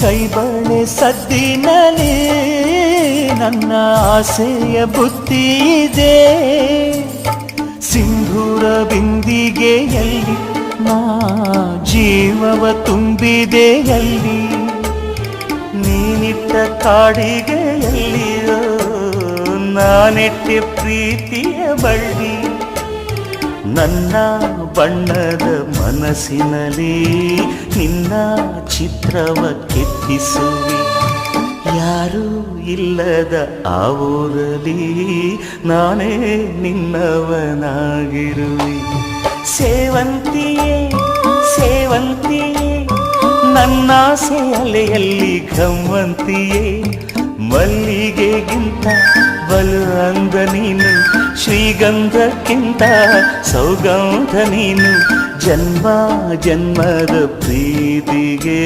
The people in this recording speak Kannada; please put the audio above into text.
ಕೈಬಳೆ ಸದ್ದಿನಲ್ಲಿ ನನ್ನ ಆಸೆಯ ಬುತ್ತಿ ಇದೆ. ಸಿಂಧೂರ ಬಿಂದಿಗೆಯಲ್ಲಿ ನಾ ಜೀವವ ತುಂಬಿದೆಯಲ್ಲಿ, ನೀನಿಟ್ಟ ಕಾಡಿಗೆಯಲ್ಲಿಯೋ ನಾನೆಟ್ಟೆ ಪ್ರೀತಿಯ ಬಳ್ಳಿ. ನನ್ನ ಬಣ್ಣದ ಮನಸ್ಸಿನಲ್ಲಿ ನಿನ್ನ ಚಿತ್ರವ ಕೆತ್ತಿಸುವಿ. ಯಾರೂ ಇಲ್ಲದ ಆ ಊರಲ್ಲಿ ನಾನೇ ನಿನ್ನವನಾಗಿರುವೆ. ಸೇವಂತಿಯೇ ಸೇವಂತಿಯೇ ನನ್ನಾಸೆ ಅಲೆಯಲ್ಲಿ ಘಮ್ಮಂತಿಯೇ. ಮಲ್ಲಿಗೆಗಿಂತ ಬಲು ಅಂದ ನೀನು, ಶ್ರೀಗಂಧಕ್ಕಿಂತ ಸೌಗಂಧ ನೀನು. ಜನ್ಮ ಜನ್ಮದ ಪ್ರೀತಿಗೆ